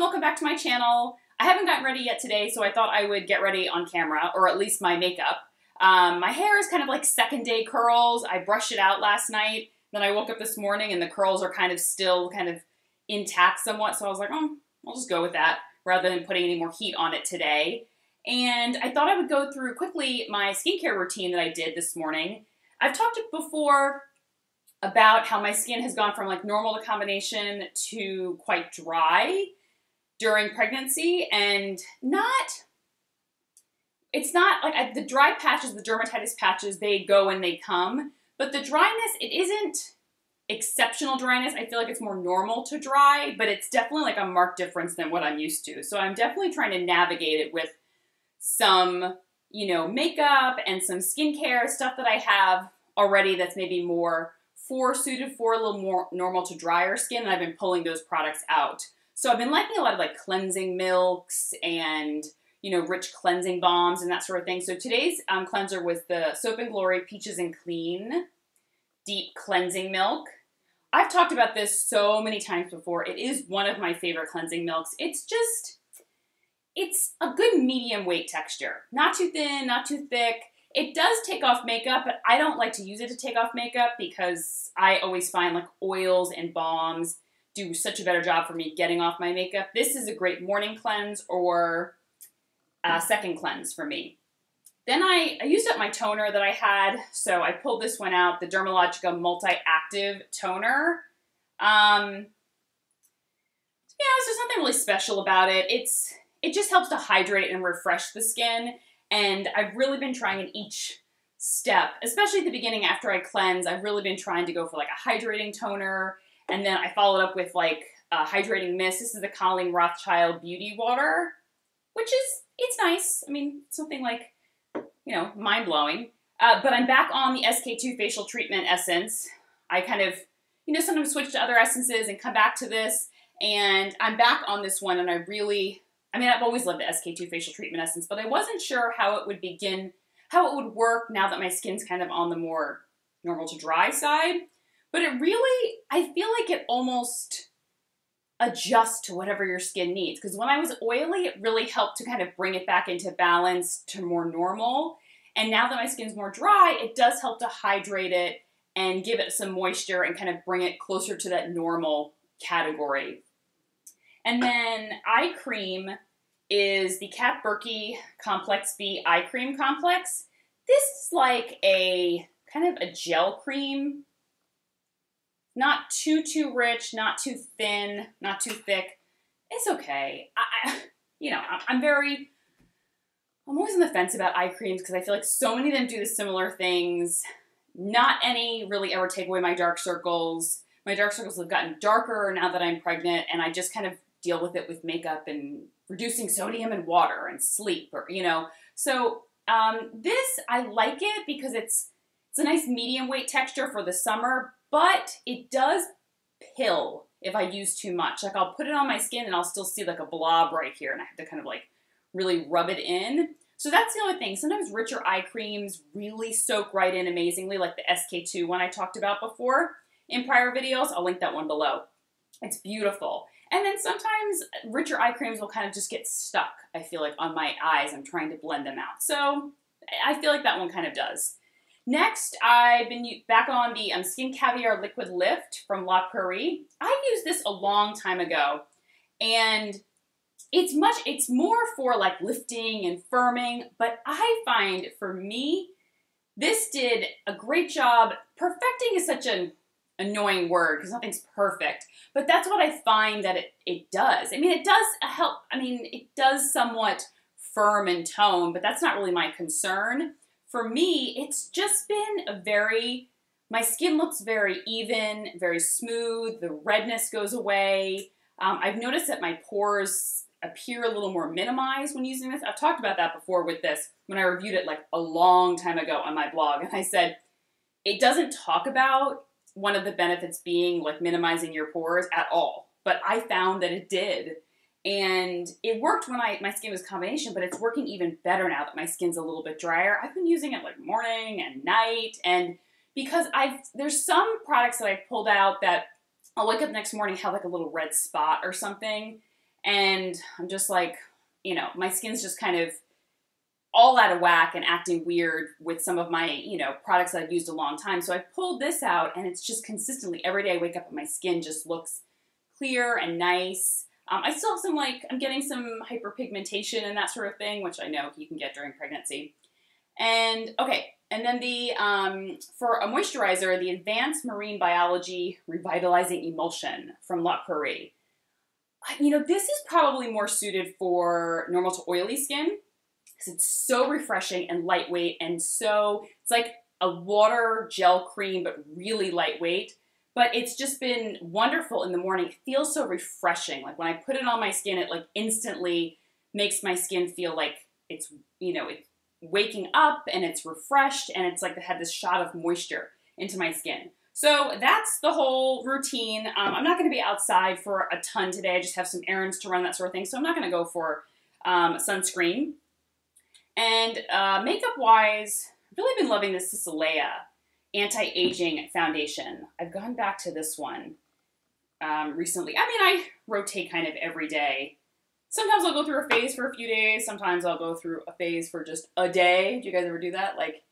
everyone, welcome back to my channel. I haven't gotten ready yet today, so I thought I would get ready on camera, or at least my makeup. My hair is kind of like second day curls. I brushed it out last night, then I woke up this morning and the curls are kind of still intact somewhat, so I was like, oh, I'll just go with that rather than putting any more heat on it today. And I thought I would go through quickly my skincare routine that I did this morning. I've talked before about how my skin has gone from like normal to combination to quite dry during pregnancy, and it's not like the dry patches, the dermatitis patches, they go and they come, but the dryness, it isn't exceptional dryness. I feel like it's more normal to dry, but it's definitely like a marked difference than what I'm used to. So I'm definitely trying to navigate it with some, makeup and some skincare stuff that I have already that's maybe more suited for a little more normal to drier skin, and I've been pulling those products out. So I've been liking a lot of like cleansing milks and, rich cleansing balms and that sort of thing. So today's cleanser was the Soap & Glory Peaches and Clean Deep Cleansing Milk. I've talked about this so many times before. It is one of my favorite cleansing milks. It's a good medium weight texture. Not too thin, not too thick. It does take off makeup, but I don't like to use it to take off makeup because I always find like oils and balms do such a better job for me getting off my makeup. This is a great morning cleanse or second cleanse for me. Then I used up my toner that I had, so I pulled this one out, the Dermalogica Multi-Active Toner. There's nothing really special about it. It just helps to hydrate and refresh the skin. And I've really been trying in each step, especially at the beginning after I cleanse, I've really been trying to go for like a hydrating toner. And then I followed up with like a hydrating mist. This is the Colleen Rothschild Beauty Water, it's nice. I mean, something like, mind-blowing. But I'm back on the SK-II Facial Treatment Essence. I kind of, sometimes switch to other essences and come back to this. And I'm back on this one, and I've always loved the SK-II Facial Treatment Essence, but I wasn't sure how it would work now that my skin's kind of on the more normal to dry side. But I feel like it almost adjusts to whatever your skin needs. Because when I was oily, it really helped to kind of bring it back into balance to more normal. And now that my skin's more dry, it does help to hydrate it and give it some moisture and kind of bring it closer to that normal category. And then eye cream is the Kat Burke Complex B Eye Cream Complex. This is like a kind of a gel cream. Not too rich, not too thin, not too thick. It's okay. I'm always on the fence about eye creams because I feel like so many of them do the similar things. Not any really ever take away my dark circles. My dark circles have gotten darker now that I'm pregnant, and I just kind of deal with it with makeup and reducing sodium and water and sleep, So this, I like it because it's a nice medium weight texture for the summer, but it does pill if I use too much. Like I'll put it on my skin and I'll still see like a blob right here, and I have to kind of like really rub it in. So that's the only thing. Sometimes richer eye creams really soak right in amazingly, like the SK-II one I talked about before in prior videos. I'll link that one below. It's beautiful. And then sometimes richer eye creams will kind of just get stuck, I feel like, on my eyes. I'm trying to blend them out. So I feel like that one kind of does. Next, I've been back on the Skin Caviar Liquid Lift from La Prairie. I used this a long time ago, and it's more for like lifting and firming, but I find for me, this did a great job. Perfecting is such an annoying word because nothing's perfect, but that's what I find that it does. it does help. It does somewhat firm and tone, but that's not really my concern. For me, it's just been my skin looks very even, very smooth. The redness goes away. I've noticed that my pores appear a little more minimized when using this. I've talked about that before with this when I reviewed it like a long time ago on my blog, and I said it doesn't talk about one of the benefits being like minimizing your pores at all, but I found that it did. And it worked when my skin was combination, but it's working even better now that my skin's a little bit drier. I've been using it like morning and night, and because there's some products that I've pulled out that I'll wake up next morning, have like a little red spot or something, And I'm just like, you know, my skin's just kind of all out of whack and acting weird with some of my, you know, products that I've used a long time. So I pulled this out, and it's just consistently, every day I wake up and my skin just looks clear and nice. I still have some, like, I'm getting some hyperpigmentation and that sort of thing, which I know you can get during pregnancy. And, okay, and then the, for a moisturizer, the Advanced Marine Biology Revitalizing Emulsion from La Prairie. You know, this is probably more suited for normal to oily skin, because it's so refreshing and lightweight, and so, it's like a water gel cream, but really lightweight. But it's just been wonderful in the morning. It feels so refreshing. Like when I put it on my skin, it like instantly makes my skin feel like it's, you know, it's waking up and it's refreshed, and it's like it had this shot of moisture into my skin. So that's the whole routine. I'm not going to be outside for a ton today. I just have some errands to run, that sort of thing. So I'm not going to go for sunscreen. And makeup-wise, I've really been loving this Cisalea Anti-Aging Foundation. I've gone back to this one recently. I mean, I rotate kind of every day. Sometimes I'll go through a phase for a few days. Sometimes I'll go through a phase for just a day. Do you guys ever do that? Like,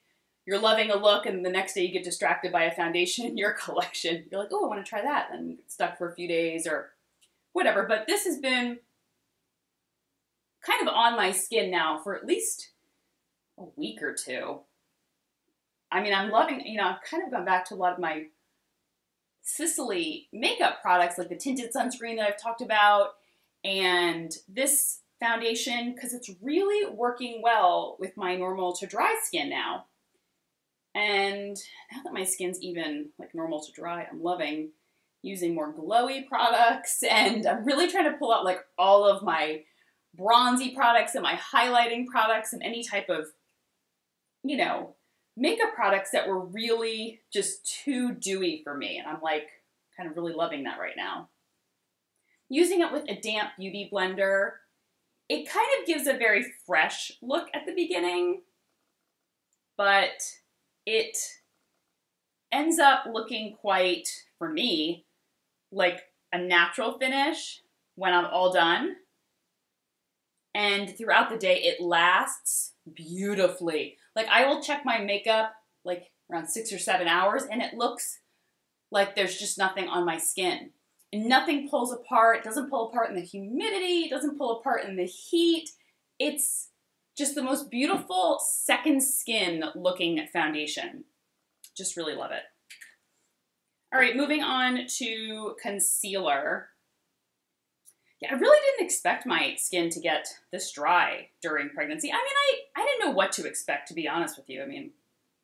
you're loving a look, and the next day you get distracted by a foundation in your collection. You're like, oh, I want to try that. And you get stuck for a few days or whatever. But this has been kind of on my skin now for at least a week or two. I mean, I'm loving, you know, I've kind of gone back to a lot of my Sicily makeup products, like the tinted sunscreen that I've talked about, and this foundation, because it's really working well with my normal to dry skin now. And now that my skin's even like normal to dry, I'm loving using more glowy products, and I'm really trying to pull out like all of my bronzy products and my highlighting products and any type of, you know, makeup products that were really just too dewy for me. And I'm like kind of really loving that right now. Using it with a damp beauty blender, it kind of gives a very fresh look at the beginning, but it ends up looking quite, for me, like a natural finish when I'm all done. And throughout the day, it lasts beautifully. Like, I will check my makeup like around 6 or 7 hours, and it looks like there's just nothing on my skin. And nothing pulls apart. It doesn't pull apart in the humidity. It doesn't pull apart in the heat. It's just the most beautiful second skin looking foundation. Just really love it. All right, moving on to concealer. Yeah, I really didn't expect my skin to get this dry during pregnancy. I mean, I didn't know what to expect, to be honest with you. I mean,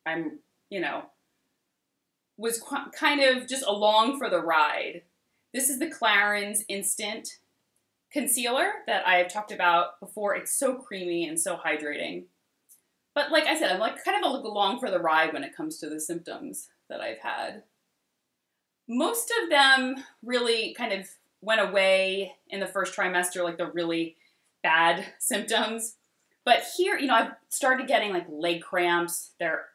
I'm, you know, was kind of just along for the ride. This is the Clarins Instant Concealer that I have talked about before. It's so creamy and so hydrating. But like I said, I'm like kind of along for the ride when it comes to the symptoms that I've had. Most of them really kind of went away in the first trimester, like the really bad symptoms. But here, you know, I've started getting like leg cramps. They're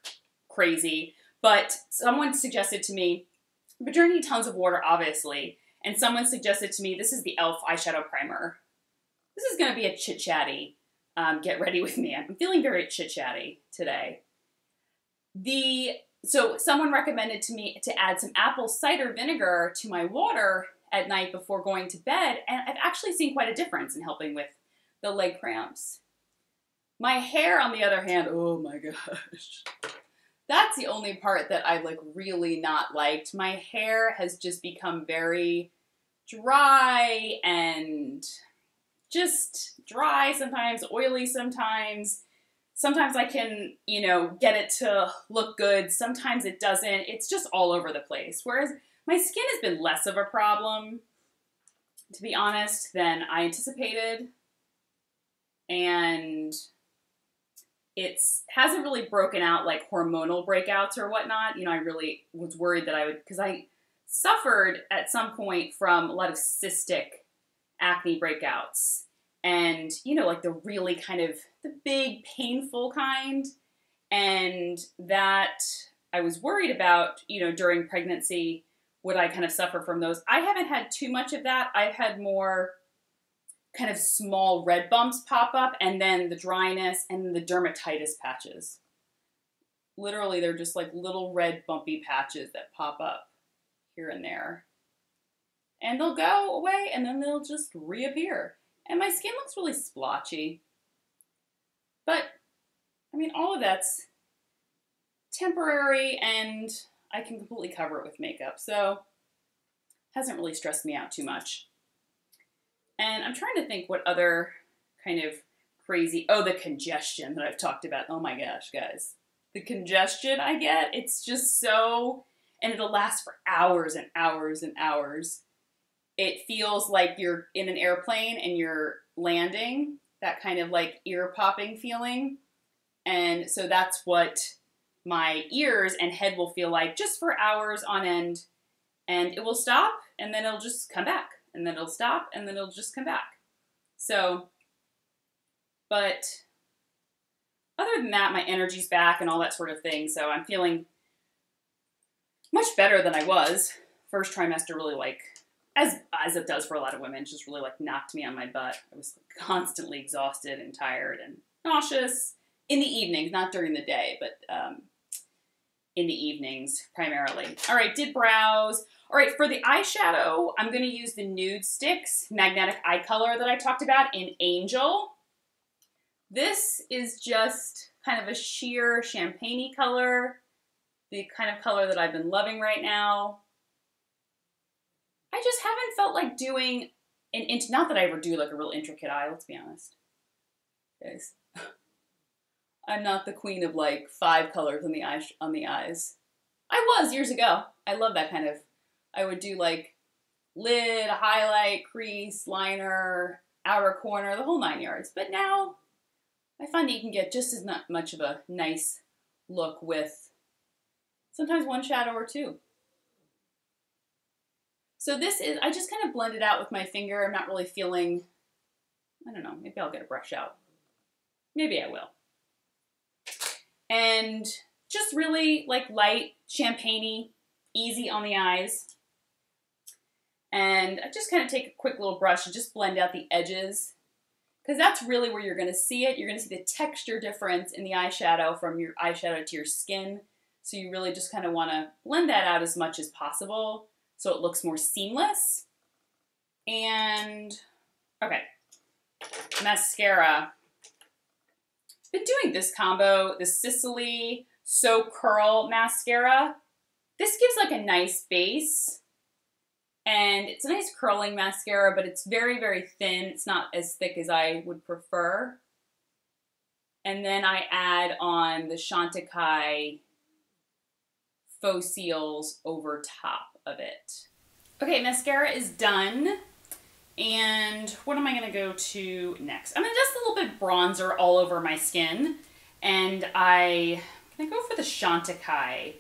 crazy. But someone suggested to me, but drinking tons of water, obviously, and someone suggested to me, this is the e.l.f. eyeshadow primer. This is going to be a chit-chatty. Get ready with me. I'm feeling very chit-chatty today. So someone recommended to me to add some apple cider vinegar to my water at night before going to bed, and I've actually seen quite a difference in helping with the leg cramps. My hair, on the other hand, oh my gosh. That's the only part that I've like really not liked. My hair has just become very dry and just dry sometimes, oily sometimes. Sometimes I can, you know, get it to look good. Sometimes it doesn't. It's just all over the place. Whereas my skin has been less of a problem, to be honest, than I anticipated. And it hasn't really broken out like hormonal breakouts or whatnot. You know, I really was worried that I would, because I suffered at some point from a lot of cystic acne breakouts. And, you know, like the really kind of the big painful kind. And that I was worried about, you know, during pregnancy, would I kind of suffer from those? I haven't had too much of that. I've had more kind of small red bumps pop up, and then the dryness, and then the dermatitis patches. Literally, they're just like little red bumpy patches that pop up here and there. And they'll go away, and then they'll just reappear. And my skin looks really splotchy. But, I mean, all of that's temporary, and I can completely cover it with makeup, so hasn't really stressed me out too much. And I'm trying to think what other kind of crazy, oh, the congestion that I've talked about. Oh my gosh, guys. The congestion I get, it's just so, and it'll last for hours and hours and hours. It feels like you're in an airplane and you're landing, that kind of like ear popping feeling. And so that's what my ears and head will feel like just for hours on end. And it will stop, and then it'll just come back. And then it'll stop, and then it'll just come back. So, but other than that, my energy's back and all that sort of thing. So I'm feeling much better than I was. First trimester really like, as it does for a lot of women, just really like knocked me on my butt. I was constantly exhausted and tired and nauseous in the evenings, not during the day, but in the evenings primarily. All right, did brows. All right, for the eyeshadow, I'm going to use the Nude Sticks Magnetic Eye Color that I talked about in Angel. This is just kind of a sheer champagne-y color, the kind of color that I've been loving right now. I just haven't felt like doing not that I ever do like a real intricate eye, let's be honest. Guys, I'm not the queen of like 5 colors on the eyes. I was years ago. I love that kind of, I would do like lid, highlight, crease, liner, outer corner, the whole 9 yards. But now I find that you can get just as much of a nice look with sometimes one shadow or 2. So this is, I just kind of blend it out with my finger. I'm not really feeling, I don't know, maybe I'll get a brush out. Maybe I will. And just really like light, champagne-y, easy on the eyes. And I just kind of take a quick little brush and just blend out the edges, because that's really where you're going to see it. You're going to see the texture difference in the eyeshadow from your eyeshadow to your skin. So you really just kind of want to blend that out as much as possible so it looks more seamless. And, okay, mascara. Been doing this combo, the Sicily So Curl Mascara. This gives like a nice base. And it's a nice curling mascara, but it's very, very thin. It's not as thick as I would prefer. And then I add on the Chantecaille Faux Seals over top of it. Okay, mascara is done. And what am I going to go to next? I'm going to just a little bit bronzer all over my skin. And I'm going to go for the Chantecaille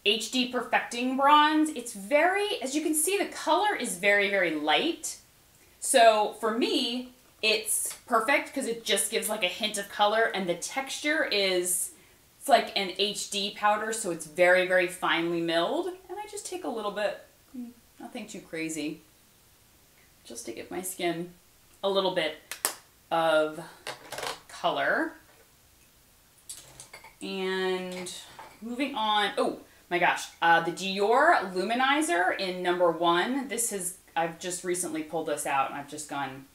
HD Perfecting Bronze. It's very, as you can see, the color is very, very light. So for me, it's perfect because it just gives like a hint of color, and the texture is, it's like an HD powder, so it's very, very finely milled. And I just take a little bit, nothing too crazy, just to give my skin a little bit of color. And moving on, oh my gosh, the Dior Illuminizer in #1. I've just recently pulled this out, and I've just gone,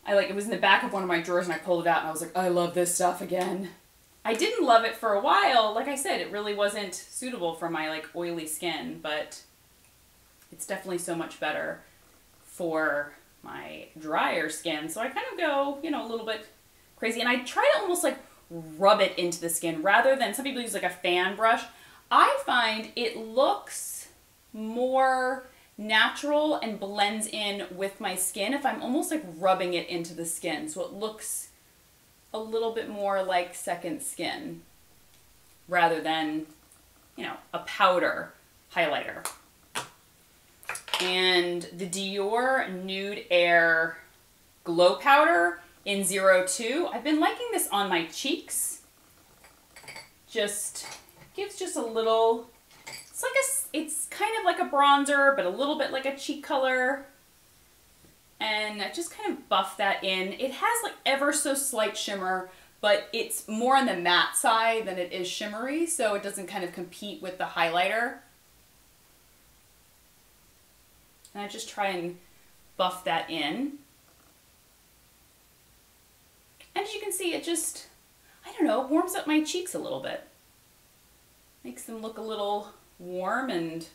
it was in the back of one of my drawers, and I pulled it out, and I was like, I love this stuff again. I didn't love it for a while. Like I said, it really wasn't suitable for my like oily skin, but it's definitely so much better for my drier skin. So I kind of go, you know, a little bit crazy, and I try to almost like rub it into the skin rather than, some people use like a fan brush. I find it looks more natural and blends in with my skin if I'm almost like rubbing it into the skin. So it looks a little bit more like second skin rather than, you know, a powder highlighter. And the Dior Nude Air Glow Powder in 02. I've been liking this on my cheeks. Just gives just a little, it's kind of like a bronzer, but a little bit like a cheek color. and just kind of buff that in. It has like ever so slight shimmer, but it's more on the matte side than it is shimmery, so it doesn't kind of compete with the highlighter. And I just try and buff that in. And as you can see, it just, I don't know, warms up my cheeks a little bit. Makes them look a little warm, and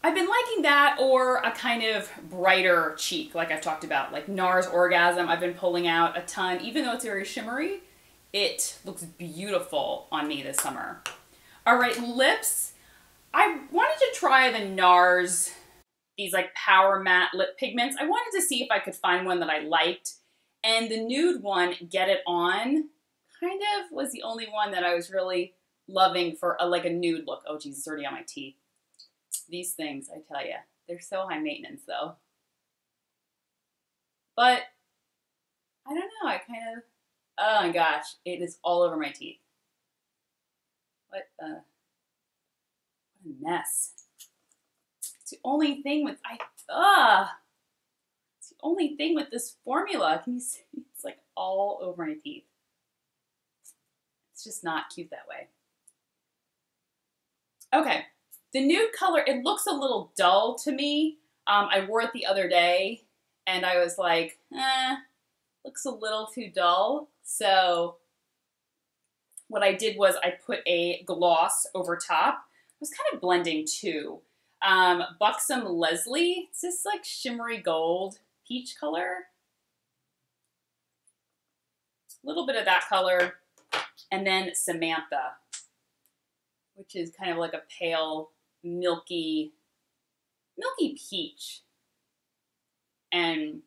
I've been liking that, or a kind of brighter cheek, like I've talked about, like NARS Orgasm. I've been pulling out a ton. Even though it's very shimmery, it looks beautiful on me this summer. All right, lips. I wanted to try the NARS, these like Powermatte lip pigments. I wanted to see if I could find one that I liked. And the Nude one, Get It On, kind of was the only one that I was really loving for like a nude look. Oh geez, it's already on my teeth. These things, I tell you, they're so high maintenance though. But I don't know, I kind of, oh my gosh, it is all over my teeth. What a mess. It's the only thing with, it's the only thing with this formula. Can you see? It's like all over my teeth. It's just not cute that way. Okay. The nude color, it looks a little dull to me. I wore it the other day, and I was like, looks a little too dull. So what I did was I put a gloss over top. I was kind of blending too. Buxom Leslie, it's this like shimmery gold peach color. A little bit of that color. And then Samantha, which is kind of like a pale, milky peach, and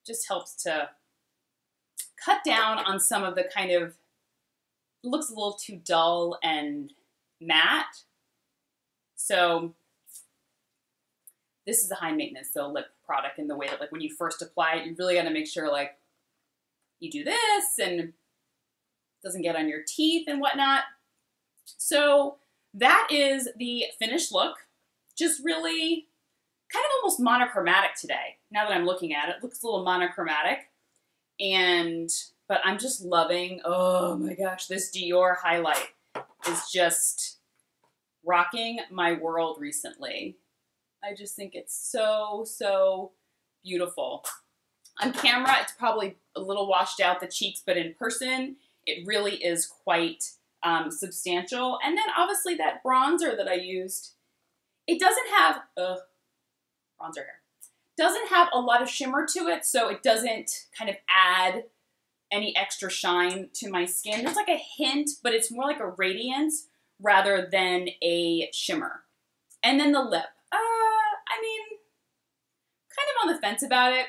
just helps to cut down on some of the kind of, looks a little too dull and matte. So this is a high maintenance though lip product in the way that like when you first apply it, you really got to make sure like you do this and it doesn't get on your teeth and whatnot. So that is the finished look. Just really kind of almost monochromatic today. Now that I'm looking at it, it looks a little monochromatic. But I'm just loving, oh my gosh, this Dior highlight is just rocking my world recently. I just think it's so, so beautiful. On camera, it's probably a little washed out, the cheeks, but in person, it really is quite substantial. And then obviously that bronzer that I used, it doesn't have, bronzer hair, doesn't have a lot of shimmer to it, so it doesn't kind of add any extra shine to my skin. There's like a hint, but it's more like a radiance rather than a shimmer. And then the lip, I mean, kind of on the fence about it.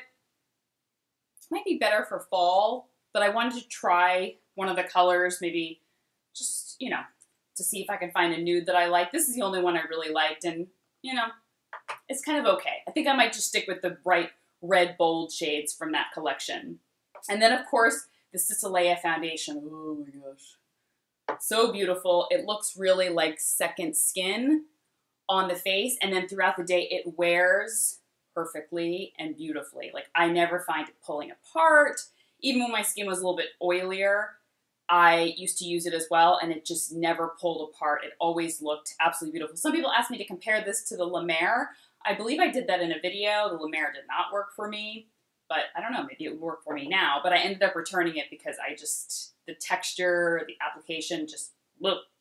Might be better for fall, but I wanted to try one of the colors, maybe just, you know, to see if I can find a nude that I like. This is the only one I really liked, and, you know, it's kind of okay. I think I might just stick with the bright red, bold shades from that collection. And then, of course, the Cisalea foundation. Oh my gosh. So beautiful. It looks really like second skin on the face, and then throughout the day, it wears perfectly and beautifully. Like, I never find it pulling apart. Even when my skin was a little bit oilier, I used to use it as well, and it just never pulled apart. It always looked absolutely beautiful. Some people asked me to compare this to the La Mer. I believe I did that in a video. The La Mer did not work for me, but I don't know, maybe it would work for me now. But I ended up returning it because the texture, the application just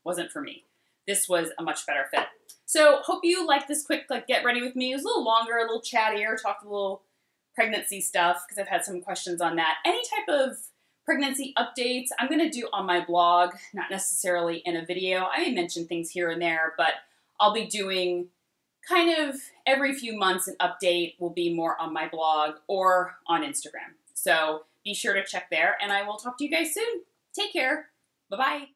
wasn't for me. This was a much better fit. So hope you like this quick get ready with me. It was a little longer, a little chattier, talked a little pregnancy stuff because I've had some questions on that. Any type of pregnancy updates I'm going to do on my blog, not necessarily in a video. I may mention things here and there, but I'll be doing kind of every few months an update will be more on my blog or on Instagram. So be sure to check there, and I will talk to you guys soon. Take care. Bye-bye.